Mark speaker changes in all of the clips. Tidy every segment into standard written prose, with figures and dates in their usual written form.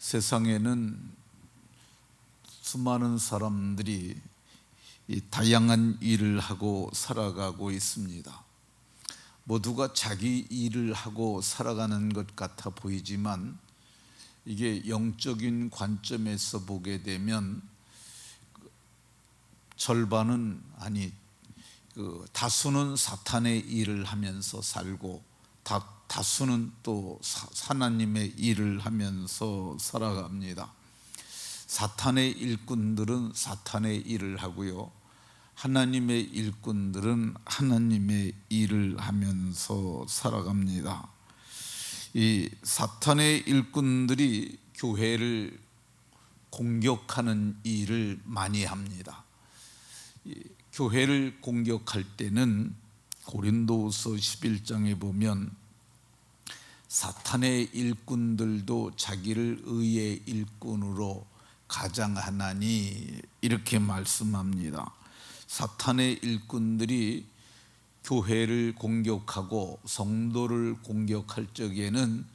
Speaker 1: 세상에는 수많은 사람들이 이 다양한 일을 하고 살아가고 있습니다. 모두가 자기 일을 하고 살아가는 것 같아 보이지만 이게 영적인 관점에서 보게 되면 절반은 다수는 사탄의 일을 하면서 살고 다수는 또 하나님의 일을 하면서 살아갑니다. 사탄의 일꾼들은 사탄의 일을 하고요, 하나님의 일꾼들은 하나님의 일을 하면서 살아갑니다. 이 사탄의 일꾼들이 교회를 공격하는 일을 많이 합니다. 교회를 공격할 때는 고린도후서 11장에 보면 사탄의 일꾼들도 자기를 의의 일꾼으로 가장하나니 이렇게 말씀합니다. 사탄의 일꾼들이 교회를 공격하고 성도를 공격할 적에는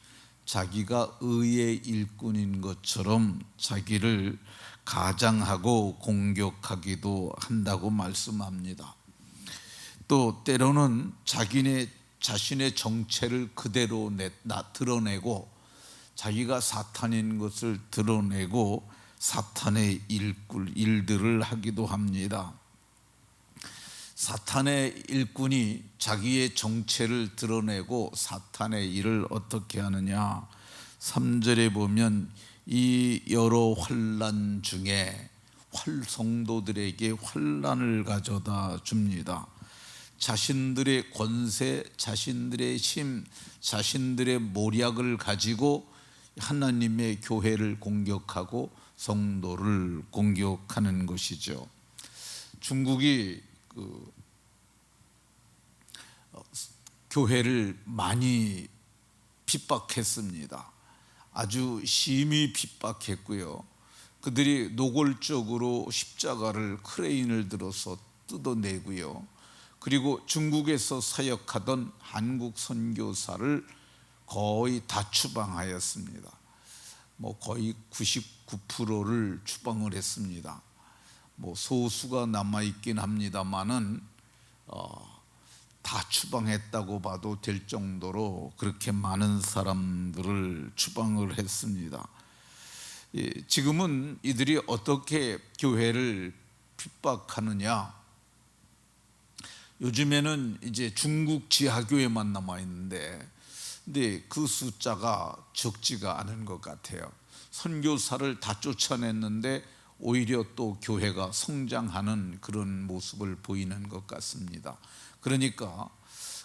Speaker 1: 자기가 의의 일꾼인 것처럼 자기를 가장하고 공격하기도 한다고 말씀합니다. 또 때로는 자신의 정체를 그대로 드러내고 자기가 사탄인 것을 드러내고 사탄의 일들을 하기도 합니다. 사탄의 일꾼이 자기의 정체를 드러내고 사탄의 일을 어떻게 하느냐, 3절에 보면 이 여러 환난 중에 성도들에게 환난을 가져다 줍니다. 자신들의 권세, 자신들의 힘, 자신들의 모략을 가지고 하나님의 교회를 공격하고 성도를 공격하는 것이죠. 중국이 교회를 많이 핍박했습니다. 아주 심히 핍박했고요, 그들이 노골적으로 십자가를 크레인을 들어서 뜯어내고요, 그리고 중국에서 사역하던 한국 선교사를 거의 다 추방하였습니다. 거의 99%를 추방을 했습니다. 소수가 남아있긴 합니다만은 다 추방했다고 봐도 될 정도로 그렇게 많은 사람들을 추방을 했습니다. 지금은 이들이 어떻게 교회를 핍박하느냐, 요즘에는 이제 중국 지하교회만 남아있는데 근데 그 숫자가 적지가 않은 것 같아요. 선교사를 다 쫓아냈는데 오히려 또 교회가 성장하는 그런 모습을 보이는 것 같습니다. 그러니까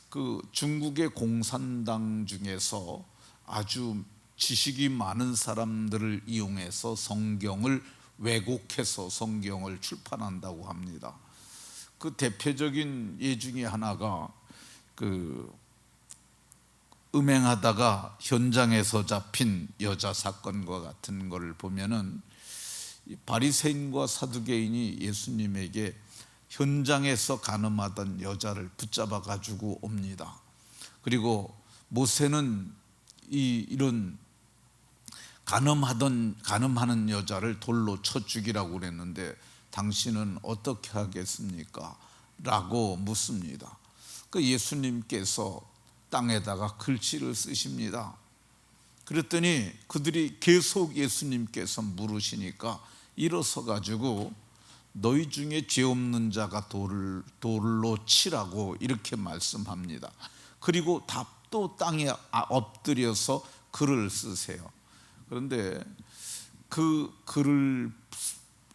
Speaker 1: 그 중국의 공산당 중에서 아주 지식이 많은 사람들을 이용해서 성경을 왜곡해서 성경을 출판한다고 합니다. 그 대표적인 예 중에 하나가 음행하다가 현장에서 잡힌 여자 사건과 같은 걸 보면은 바리새인과 사두개인이 예수님에게 현장에서 간음하던 여자를 붙잡아 가지고 옵니다. 그리고 모세는 이런 간음하는 여자를 돌로 쳐 죽이라고 그랬는데 당신은 어떻게 하겠습니까? 라고 묻습니다. 그 예수님께서 땅에다가 글씨를 쓰십니다. 그랬더니 그들이 계속 예수님께서 물으시니까 일어서 가지고 너희 중에 죄 없는 자가 돌로 치라고 이렇게 말씀합니다. 그리고 또 땅에 엎드려서 글을 쓰세요. 그런데 그 글을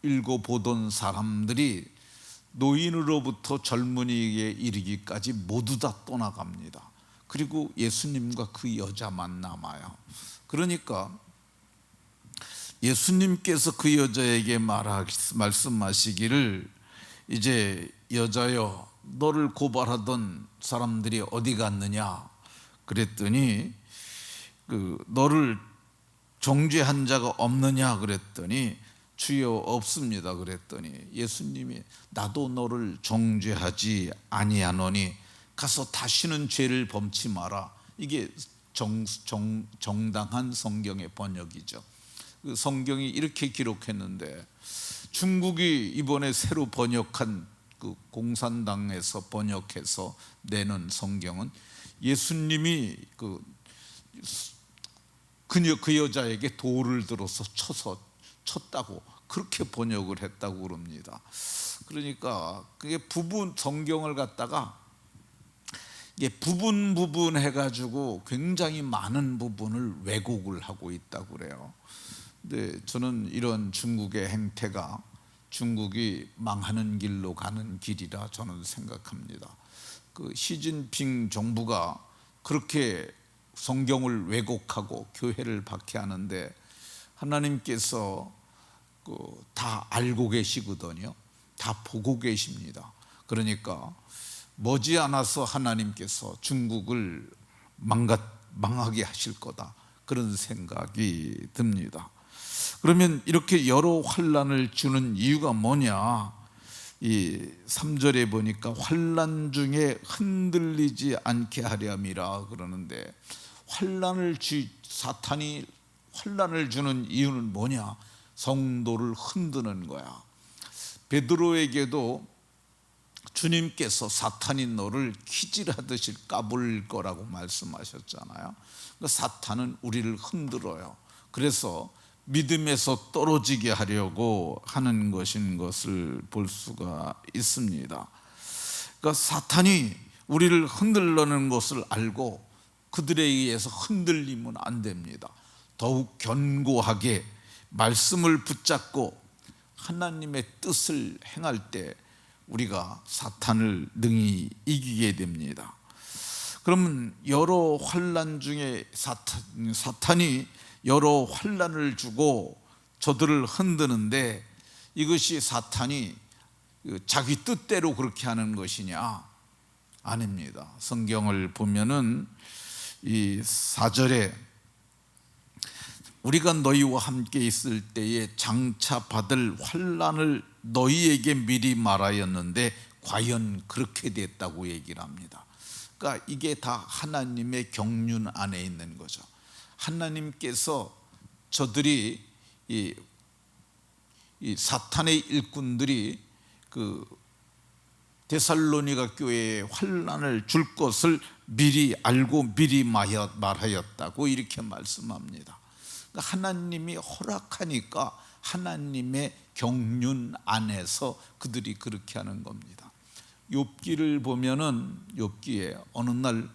Speaker 1: 읽어보던 사람들이 노인으로부터 젊은이에 이르기까지 모두 다 떠나갑니다. 그리고 예수님과 그 여자만 남아요. 그러니까 예수님께서 그 여자에게 말씀하시기를, 이제 여자여, 너를 고발하던 사람들이 어디 갔느냐 그랬더니 너를 정죄한 자가 없느냐 그랬더니 주여 없습니다 그랬더니 예수님이 나도 너를 정죄하지 아니하노니 가서 다시는 죄를 범치 마라. 이게 정당한 성경의 번역이죠. 그 성경이 이렇게 기록했는데, 중국이 이번에 새로 번역한 그 공산당에서 번역해서 내는 성경은 예수님이 그 여자에게 돌을 들어서 쳤다고 그렇게 번역을 했다고 그럽니다. 그러니까 그게 성경을 갖다가 이게 부분 해가지고 굉장히 많은 부분을 왜곡을 하고 있다고 그래요. 근데 저는 이런 중국의 행태가 중국이 망하는 길로 가는 길이라 저는 생각합니다. 그 시진핑 정부가 그렇게 성경을 왜곡하고 교회를 박해하는데 하나님께서 다 알고 계시거든요. 다 보고 계십니다. 그러니까 머지않아서 하나님께서 중국을 망하게 하실 거다, 그런 생각이 듭니다. 그러면 이렇게 여러 환난을 주는 이유가 뭐냐? 이 3절에 보니까 환난 중에 흔들리지 않게 하렴이라 그러는데, 사탄이 환난을 주는 이유는 뭐냐? 성도를 흔드는 거야. 베드로에게도 주님께서 사탄이 너를 키질하듯이 까불 거라고 말씀하셨잖아요. 그러니까 사탄은 우리를 흔들어요. 그래서 믿음에서 떨어지게 하려고 하는 것을 볼 수가 있습니다. 그러니까 사탄이 우리를 흔들려는 것을 알고 그들에 의해서 흔들리면 안 됩니다. 더욱 견고하게 말씀을 붙잡고 하나님의 뜻을 행할 때 우리가 사탄을 능히 이기게 됩니다. 그러면 여러 환난 중에 사탄이 여러 환난을 주고 저들을 흔드는데, 이것이 사탄이 자기 뜻대로 그렇게 하는 것이냐? 아닙니다. 성경을 보면은 이 4절에 우리가 너희와 함께 있을 때에 장차 받을 환난을 너희에게 미리 말하였는데 과연 그렇게 됐다고 얘기를 합니다. 그러니까 이게 다 하나님의 경륜 안에 있는 거죠. 하나님께서 저들이 이 사탄의 일꾼들이 그 데살로니가 교회에 환난을 줄 것을 미리 알고 미리 말하였다고 이렇게 말씀합니다. 그러니까 하나님이 허락하니까 하나님의 경륜 안에서 그들이 그렇게 하는 겁니다. 욥기를 보면은 욥기에 어느 날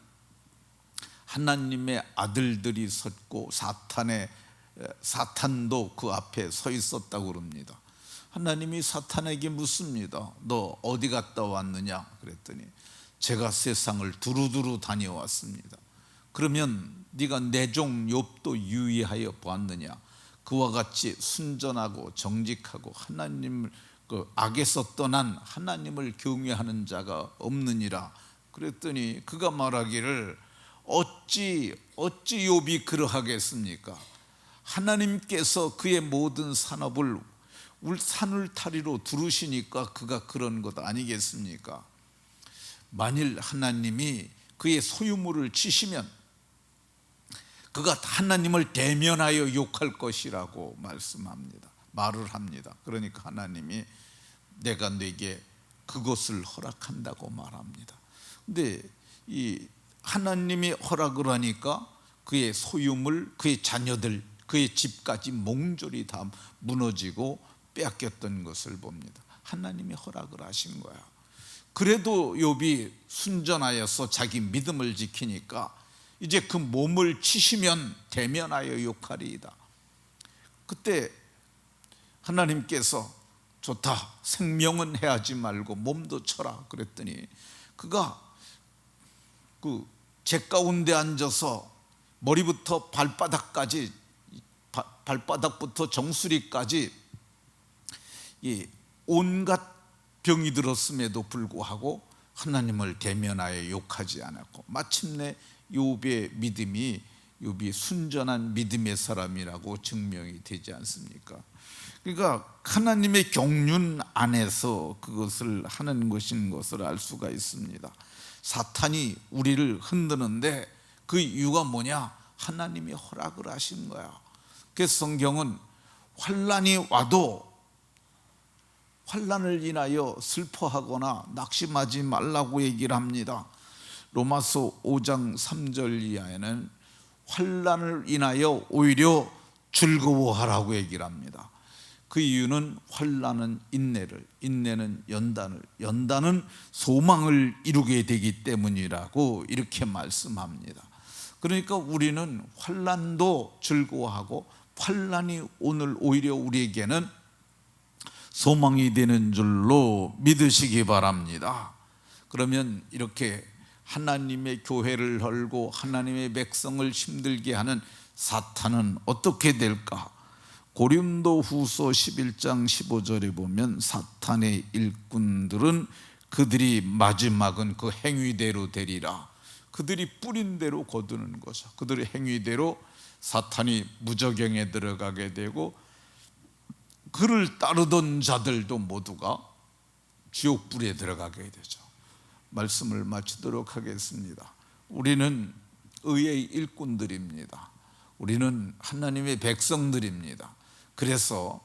Speaker 1: 하나님의 아들들이 섰고 사탄도 그 앞에 서 있었다고 그럽니다. 하나님이 사탄에게 묻습니다. 너 어디 갔다 왔느냐? 그랬더니 제가 세상을 두루두루 다녀왔습니다. 그러면 네가 내 종 욥도 유의하여 보았느냐? 그와 같이 순전하고 정직하고 하나님을 악에서 떠난 하나님을 경외하는 자가 없느니라. 그랬더니 그가 말하기를 어찌 욥이 그러하겠습니까? 하나님께서 그의 모든 산업을 산울타리로 두르시니까 그가 그런 것 아니겠습니까? 만일 하나님이 그의 소유물을 치시면 그가 하나님을 대면하여 욕할 것이라고 말을 합니다. 그러니까 하나님이 내가 네게 그것을 허락한다고 말합니다. 근데 이 하나님이 허락을 하니까 그의 소유물, 그의 자녀들, 그의 집까지 몽졸이 다 무너지고 빼앗겼던 것을 봅니다. 하나님이 허락을 하신 거야. 그래도 욥이 순전하여서 자기 믿음을 지키니까 이제 그 몸을 치시면 대면하여 욕하리이다. 그때 하나님께서 좋다, 생명은 해하지 말고 몸도 쳐라 그랬더니 그가 그 제 가운데 앉아서 머리부터 발바닥까지, 발바닥부터 정수리까지 이 온갖 병이 들었음에도 불구하고 하나님을 대면하여 욕하지 않았고, 마침내 욥의 욥이 순전한 믿음의 사람이라고 증명이 되지 않습니까? 그러니까 하나님의 경륜 안에서 그것을 하는 것인 것을 알 수가 있습니다. 사탄이 우리를 흔드는데 그 이유가 뭐냐? 하나님이 허락을 하신 거야. 그래서 성경은 환난이 와도 환난을 인하여 슬퍼하거나 낙심하지 말라고 얘기를 합니다. 로마서 5장 3절 이하에는 환난을 인하여 오히려 즐거워하라고 얘기를 합니다. 그 이유는 환난은 인내를, 인내는 연단을, 연단은 소망을 이루게 되기 때문이라고 이렇게 말씀합니다. 그러니까 우리는 환난도 즐거워하고 환난이 오늘 오히려 우리에게는 소망이 되는 줄로 믿으시기 바랍니다. 그러면 이렇게 하나님의 교회를 헐고 하나님의 백성을 힘들게 하는 사탄은 어떻게 될까? 고린도후서 11장 15절에 보면 사탄의 일꾼들은 그들이 마지막은 그 행위대로 되리라. 그들이 뿌린 대로 거두는 거죠. 그들의 행위대로 사탄이 무저갱에 들어가게 되고 그를 따르던 자들도 모두가 지옥불에 들어가게 되죠. 말씀을 마치도록 하겠습니다. 우리는 의의 일꾼들입니다. 우리는 하나님의 백성들입니다. 그래서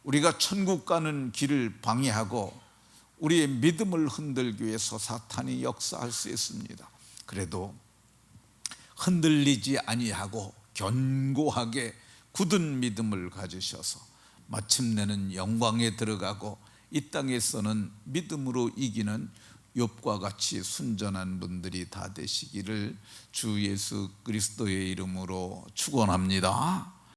Speaker 1: 우리가 천국 가는 길을 방해하고 우리의 믿음을 흔들기 위해서 사탄이 역사할 수 있습니다. 그래도 흔들리지 아니하고 견고하게 굳은 믿음을 가지셔서 마침내는 영광에 들어가고 이 땅에서는 믿음으로 이기는 욥과 같이 순전한 분들이 다 되시기를 주 예수 그리스도의 이름으로 축원합니다.